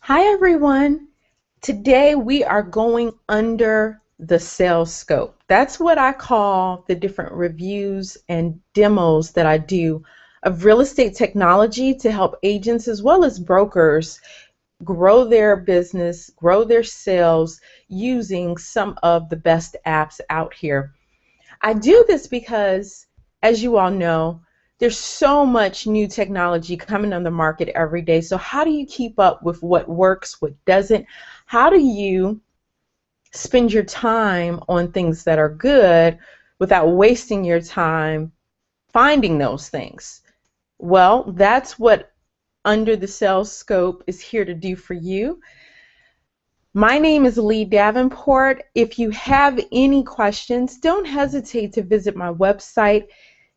Hi everyone. Today we are going under the sales scope. That's what I call the different reviews and demos that I do of real estate technology to help agents as well as brokers grow their business, grow their sales using some of the best apps out here. I do this because, as you all know, there's so much new technology coming on the market every day. So how do you keep up with what works, what doesn't? How do you spend your time on things that are good without wasting your time finding those things? Well, that's what Under the Sales Scope is here to do for you. My name is Lee Davenport. If you have any questions, don't hesitate to visit my website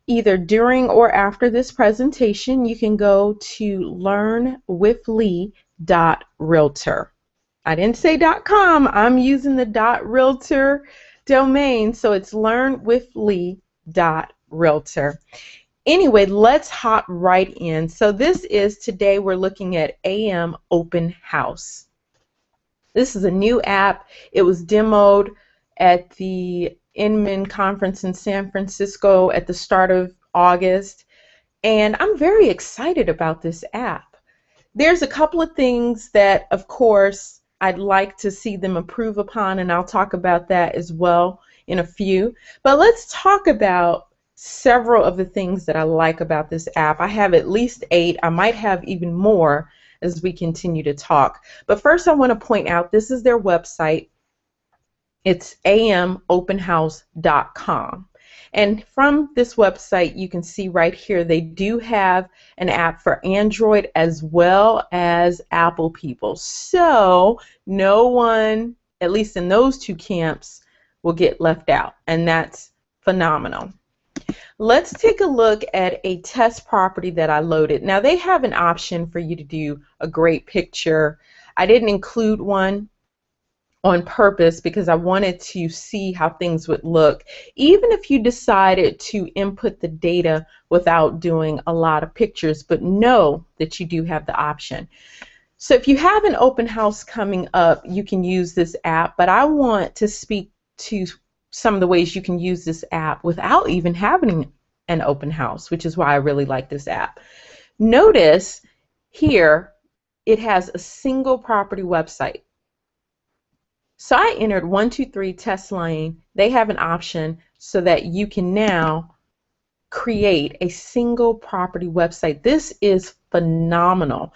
either during or after this presentation. You can go to learnwithlee.realtor. I didn't say .com. I'm using the .realtor domain, so it's learnwithlee.realtor. Anyway, let's hop right in. So today we're looking at AM Open House. This is a new app. It was demoed at the Inman conference in San Francisco at the start of August, and I'm very excited about this app. There's a couple of things that, of course, I'd like to see them improve upon, and I'll talk about that as well in a few. But let's talk about several of the things that I like about this app. I have at least 8. I might have even more as we continue to talk. But first I want to point out this is their website. It's amopenhouse.com. And from this website you can see right here they do have an app for Android as well as Apple people. So no one, at least in those two camps, will get left out, and that's phenomenal. Let's take a look at a test property that I loaded. Now they have an option for you to do a great picture. I didn't include one on purpose because I wanted to see how things would look, even if you decided to input the data without doing a lot of pictures, but know that you do have the option. So if you have an open house coming up, you can use this app, but I want to speak to some of the ways you can use this app without even having an open house, which is why I really like this app. Notice here it has a single property website. So I entered 123 Test Lane. They have an option so that you can now create a single property website. This is phenomenal.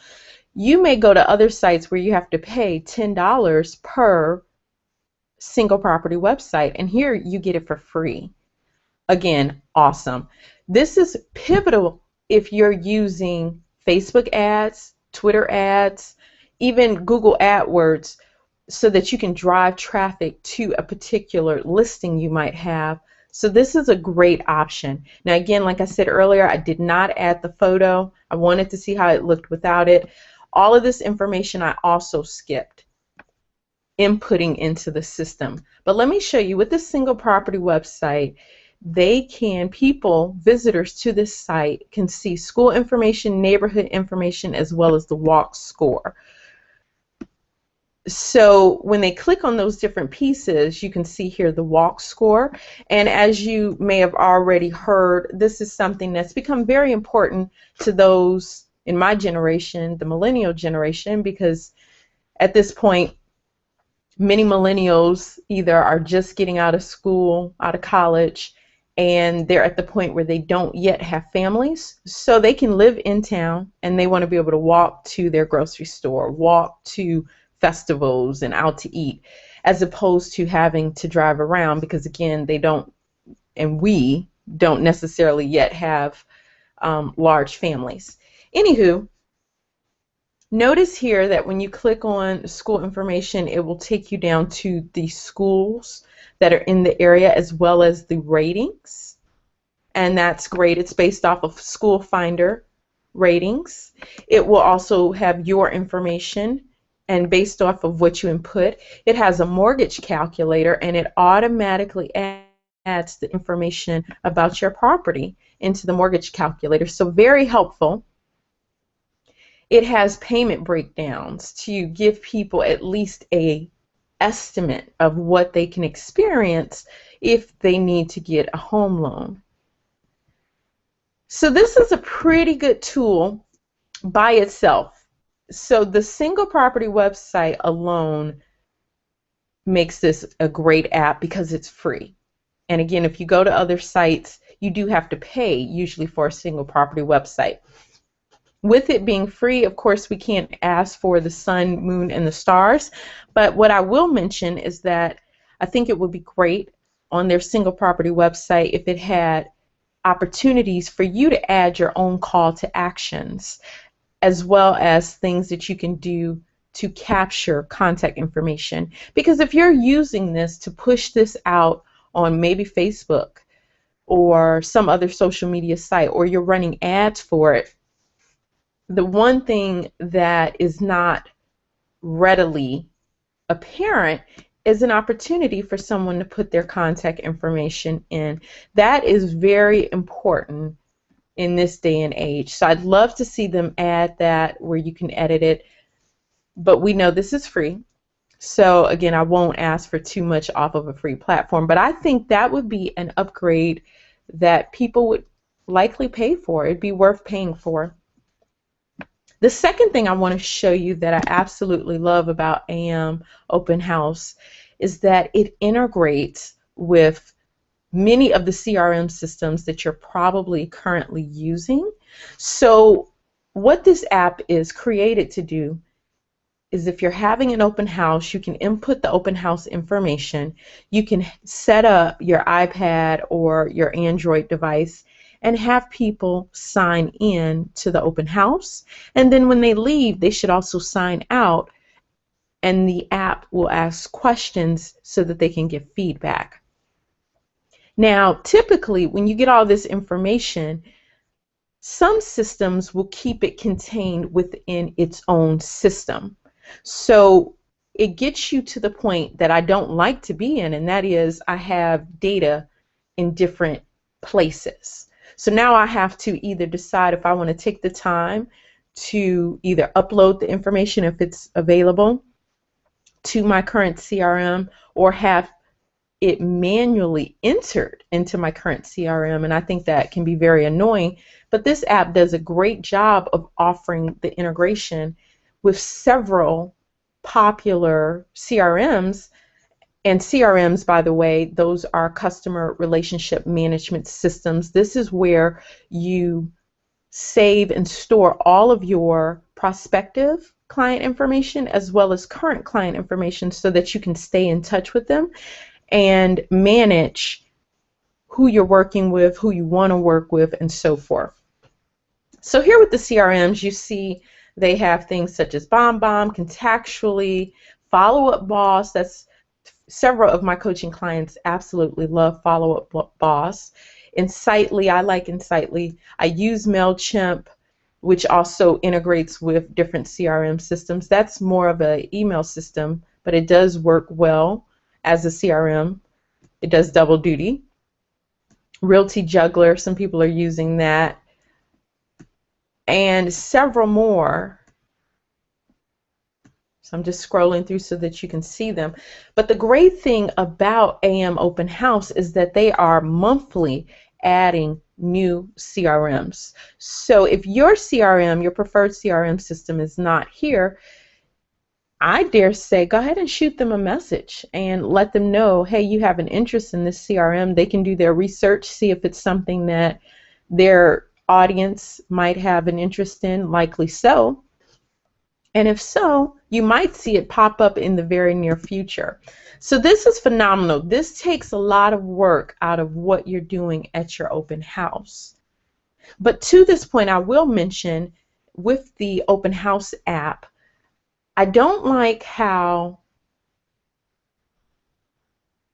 You may go to other sites where you have to pay $10 per single property website, and here you get it for free. Again, awesome. This is pivotal if you're using Facebook ads, Twitter ads, even Google AdWords, so that you can drive traffic to a particular listing you might have. So this is a great option. Now again, like I said earlier, I did not add the photo. I wanted to see how it looked without it. All of this information I also skipped inputting into the system. But let me show you with this single property website, visitors to this site can see school information, neighborhood information, as well as the walk score. So when they click on those different pieces, you can see here the walk score. And as you may have already heard, this is something that's become very important to those in my generation, the millennial generation, because at this point, many millennials either are just getting out of school, out of college, and they're at the point where they don't yet have families, so they can live in town and they want to be able to walk to their grocery store, walk to festivals and out to eat, as opposed to having to drive around, because again, they don't, and we don't necessarily yet have large families. Anywho, notice here that when you click on school information, it will take you down to the schools that are in the area as well as the ratings. And that's great. It's based off of School Finder ratings. It will also have your information, and based off of what you input, it has a mortgage calculator, and it automatically adds the information about your property into the mortgage calculator. So very helpful. It has payment breakdowns to give people at least a estimate of what they can experience if they need to get a home loan. So this is a pretty good tool by itself. So the single property website alone makes this a great app because it's free. And again, if you go to other sites, you do have to pay usually for a single property website. With it being free, of course, we can't ask for the sun, moon, and the stars. But what I will mention is that I think it would be great on their single property website if it had opportunities for you to add your own call to actions, as well as things that you can do to capture contact information. Because if you're using this to push this out on maybe Facebook or some other social media site, or you're running ads for it, the one thing that is not readily apparent is an opportunity for someone to put their contact information in. That is very important in this day and age. So I'd love to see them add that where you can edit it, but we know this is free. So again, I won't ask for too much off of a free platform, but I think that would be an upgrade that people would likely pay for. It'd be worth paying for. The second thing I want to show you that I absolutely love about AM Open House is that it integrates with many of the CRM systems that you're probably currently using. So what this app is created to do is if you're having an open house, you can input the open house information. You can set up your iPad or your Android device and have people sign in to the open house. And then when they leave, they should also sign out, and the app will ask questions so that they can give feedback. Now, typically, when you get all this information, some systems will keep it contained within its own system. So it gets you to the point that I don't like to be in, and that is I have data in different places. So now I have to either decide if I want to take the time to either upload the information if it's available to my current CRM, or have it manually entered into my current CRM, and I think that can be very annoying. But this app does a great job of offering the integration with several popular CRMs. And CRMs, by the way, those are customer relationship management systems. This is where you save and store all of your prospective client information as well as current client information so that you can stay in touch with them and manage who you're working with, who you want to work with, and so forth. So here with the CRMs, you see they have things such as BombBomb, Contactually, Follow Up Boss. That's several of my coaching clients absolutely love Follow Up Boss. Insightly, I like Insightly. I use MailChimp, which also integrates with different CRM systems. That's more of an email system, but it does work well as a CRM. It does double duty. Realty Juggler, some people are using that, and several more. So I'm just scrolling through so that you can see them. But the great thing about AM Open House is that they are monthly adding new CRMs. So if your CRM, your preferred CRM system, is not here, I dare say go ahead and shoot them a message and let them know, hey, you have an interest in this CRM. They can do their research, see if it's something that their audience might have an interest in, likely so. And if so, you might see it pop up in the very near future. So this is phenomenal. This takes a lot of work out of what you're doing at your open house. But to this point, I will mention with the Open House app, I don't like how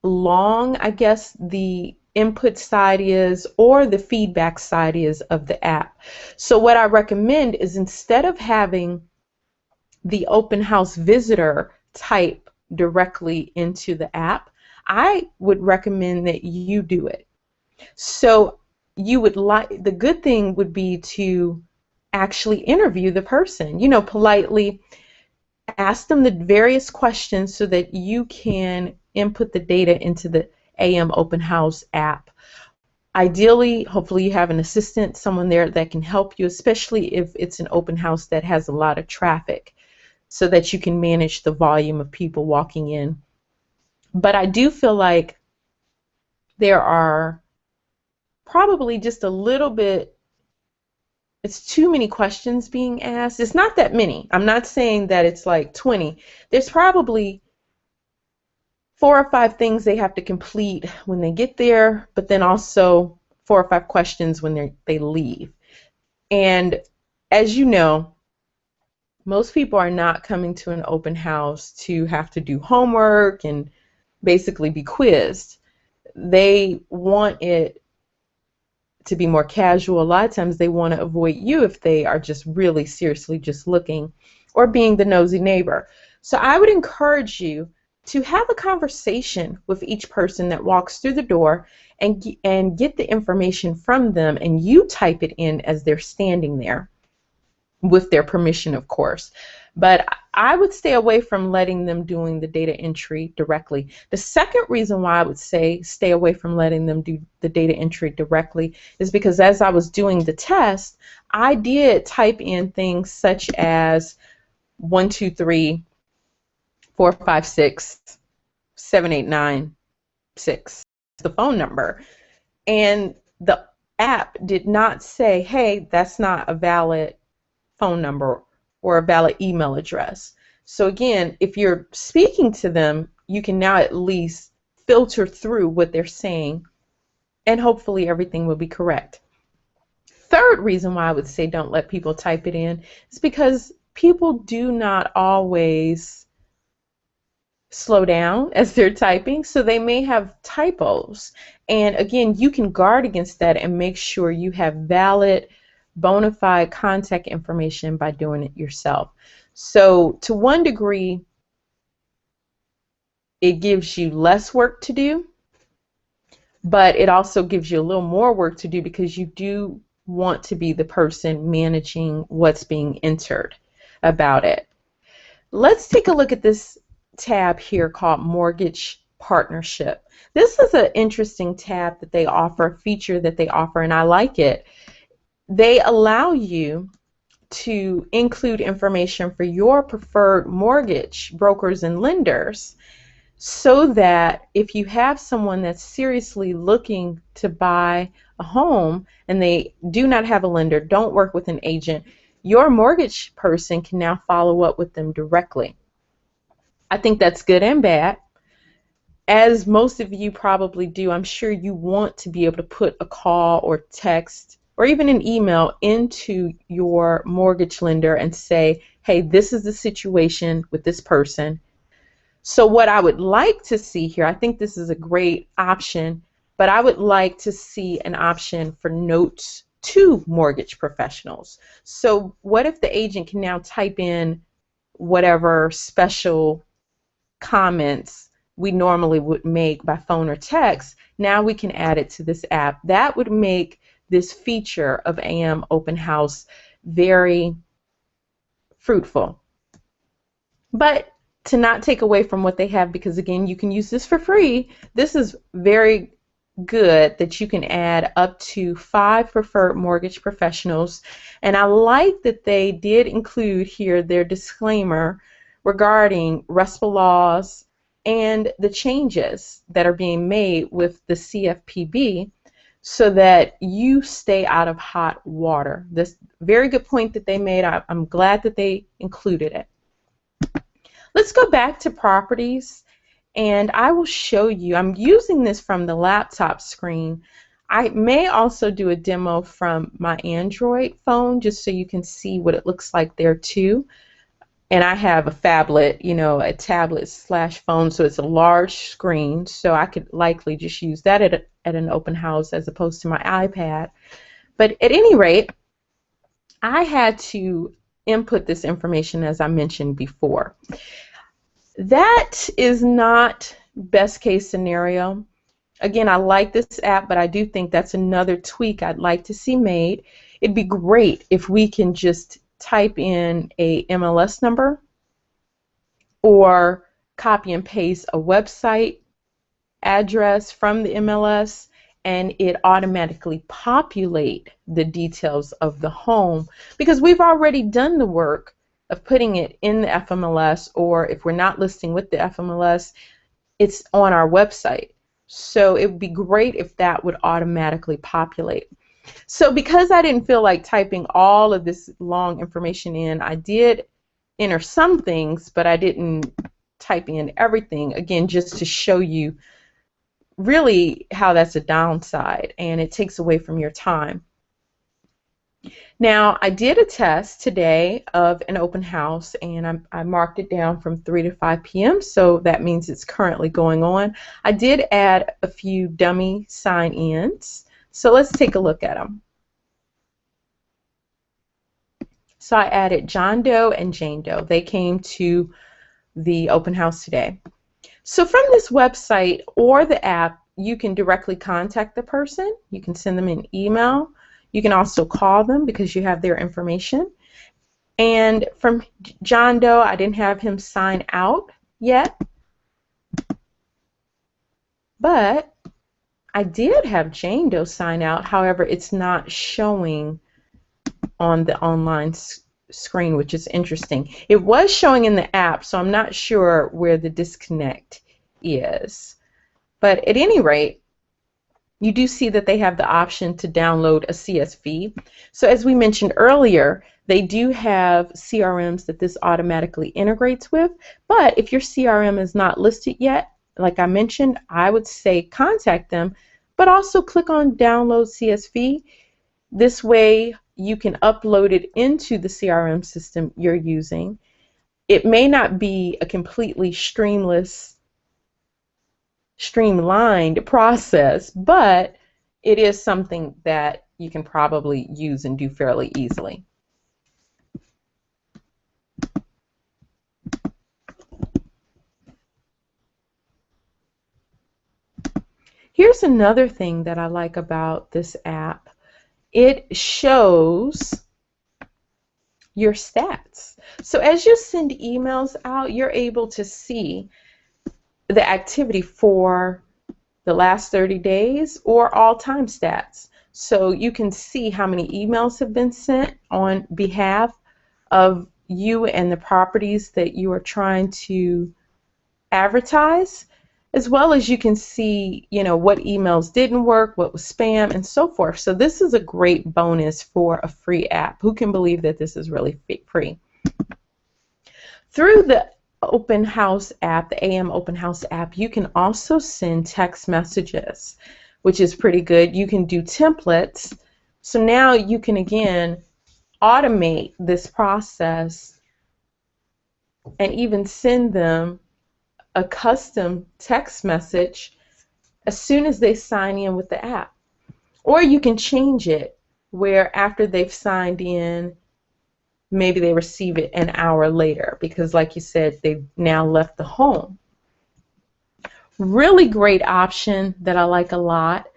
long, I guess, the input side is or the feedback side is of the app. So what I recommend is instead of having the open house visitor type directly into the app, I would recommend that you do it. So you would like, the good thing would be to actually interview the person. You know, politely ask them the various questions so that you can input the data into the AM Open House app. Ideally, hopefully you have an assistant, someone there that can help you, especially if it's an open house that has a lot of traffic, so that you can manage the volume of people walking in. But I do feel like there are probably just a little bit, it's too many questions being asked. It's not that many. I'm not saying that it's like 20. There's probably 4 or 5 things they have to complete when they get there, but then also 4 or 5 questions when they leave. And as you know, most people are not coming to an open house to have to do homework and basically be quizzed. They want it to be more casual. A lot of times they want to avoid you if they are just really seriously just looking or being the nosy neighbor. So I would encourage you to have a conversation with each person that walks through the door and get the information from them, and you type it in as they're standing there, with their permission, of course. But I would stay away from letting them doing the data entry directly. The second reason why I would say stay away from letting them do the data entry directly is because as I was doing the test, I did type in things such as 1, 2, 3, 4, 5, 6, 7, 8, 9, 6, the phone number. And the app did not say, hey, that's not a valid phone number or a valid email address. So again, if you're speaking to them, you can now at least filter through what they're saying, and hopefully everything will be correct. Third reason why I would say don't let people type it in is because people do not always slow down as they're typing, so they may have typos. And again, you can guard against that and make sure you have valid, bona fide contact information by doing it yourself. So to one degree, it gives you less work to do, but it also gives you a little more work to do because you do want to be the person managing what's being entered about it. Let's take a look at this tab here called Mortgage Partnership. This is an interesting tab that they offer, feature that they offer, and I like it. They allow you to include information for your preferred mortgage brokers and lenders, so that if you have someone that's seriously looking to buy a home and they do not have a lender, don't work with an agent, your mortgage person can now follow up with them directly. I think that's good and bad. As most of you probably do, I'm sure you want to be able to put a call or text or even an email into your mortgage lender and say, hey, this is the situation with this person. So what I would like to see here, I think this is a great option, but I would like to see an option for notes to mortgage professionals. So what if the agent can now type in whatever special comments we normally would make by phone or text? Now we can add it to this app. That would make this feature of AM Open House very fruitful. But to not take away from what they have, because again, you can use this for free, this is very good that you can add up to 5 preferred mortgage professionals. And I like that they did include here their disclaimer regarding RESPA laws and the changes that are being made with the CFPB, so that you stay out of hot water. This very good point that they made. I'm glad that they included it. Let's go back to properties, and I will show you. I'm using this from the laptop screen. I may also do a demo from my Android phone just so you can see what it looks like there too. And I have a phablet, you know, a tablet/phone, so it's a large screen, so I could likely just use that at an open house as opposed to my iPad. But at any rate, I had to input this information as I mentioned before. That is not best case scenario. Again, I like this app, but I do think that's another tweak I'd like to see made. it'd be great if we can just type in a MLS number or copy and paste a website address from the MLS, and it automatically populate the details of the home, because we've already done the work of putting it in the FMLS, or if we're not listing with the FMLS, it's on our website. So it would be great if that would automatically populate. So because I didn't feel like typing all of this long information in, I did enter some things, but I didn't type in everything, again, just to show you really how that's a downside, and it takes away from your time. Now, I did a test today of an open house, and I marked it down from 3 to 5 p.m., so that means it's currently going on. I did add a few dummy sign-ins, so let's take a look at them. So I added John Doe and Jane Doe. They came to the open house today. So from this website or the app, you can directly contact the person. You can send them an email. You can also call them because you have their information. And from John Doe, I didn't have him sign out yet, but I did have Jane Doe sign out. However, it's not showing on the online screen, which is interesting. It was showing in the app, so I'm not sure where the disconnect is. But at any rate, you do see that they have the option to download a CSV. So as we mentioned earlier, they do have CRMs that this automatically integrates with. But if your CRM is not listed yet, like I mentioned, I would say contact them, but also click on download CSV. This way you can upload it into the CRM system you're using. It may not be a completely streamlined process, but it is something that you can probably use and do fairly easily. Here's another thing that I like about this app. It shows your stats. So as you send emails out, you're able to see the activity for the last 30 days or all-time stats. So you can see how many emails have been sent on behalf of you and the properties that you are trying to advertise, as well as you can see, what emails didn't work, what was spam, and so forth. So this is a great bonus for a free app. Who can believe that this is really free? Through the Open House app, the AM Open House app, you can also send text messages, which is pretty good. You can do templates. So now you can, again, automate this process and even send them a custom text message as soon as they sign in with the app. Or you can change it where after they've signed in, maybe they receive it an hour later because, like you said, they've now left the home. Really great option that I like a lot.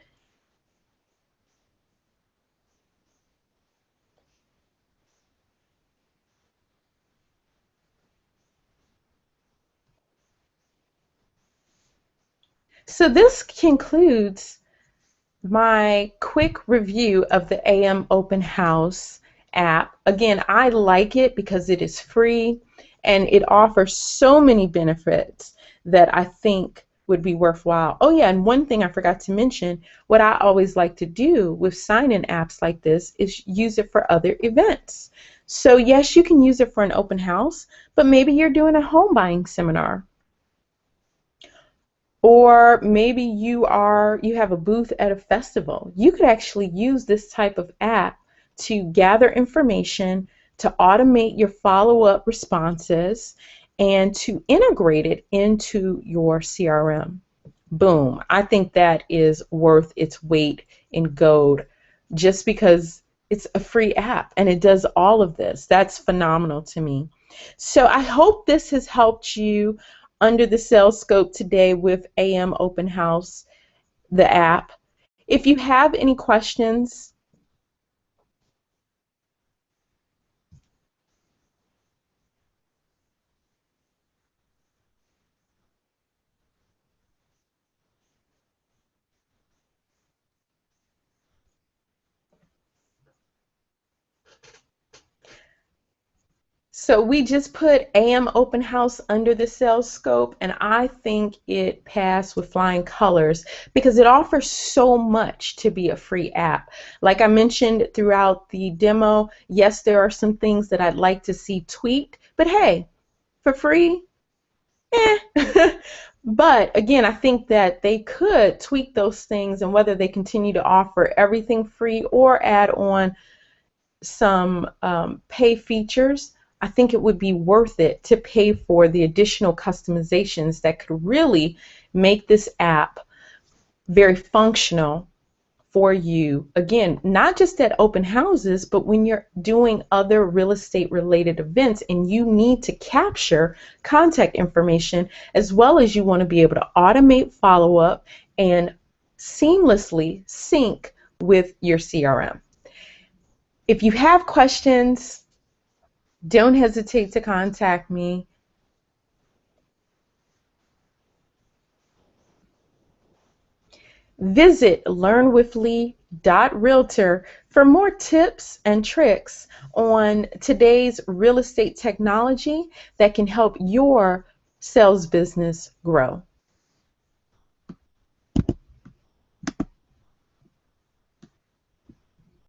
So this concludes my quick review of the AM Open House app. Again, I like it because it is free and it offers so many benefits that I think would be worthwhile. Oh yeah, and one thing I forgot to mention, what I always like to do with sign-in apps like this is use it for other events. So yes, you can use it for an open house, but maybe you're doing a home buying seminar. Or maybe you have a booth at a festival. You could actually use this type of app to gather information, to automate your follow-up responses, and to integrate it into your CRM. Boom. I think that is worth its weight in gold just because it's a free app and it does all of this. That's phenomenal to me. So I hope this has helped you under the sales scope today with AM Open House, the app. If you have any questions, So we just put AM Open House under the sales scope, and I think it passed with flying colors because it offers so much to be a free app. Like I mentioned throughout the demo, yes, there are some things that I'd like to see tweaked, but hey, for free, eh. But again, I think that they could tweak those things, and whether they continue to offer everything free or add on some pay features, I think it would be worth it to pay for the additional customizations that could really make this app very functional for you. Again, not just at open houses, but when you're doing other real estate related events and you need to capture contact information, as well as you want to be able to automate follow up and seamlessly sync with your CRM. If you have questions, don't hesitate to contact me. Visit learnwithlee.realtor for more tips and tricks on today's real estate technology that can help your sales business grow.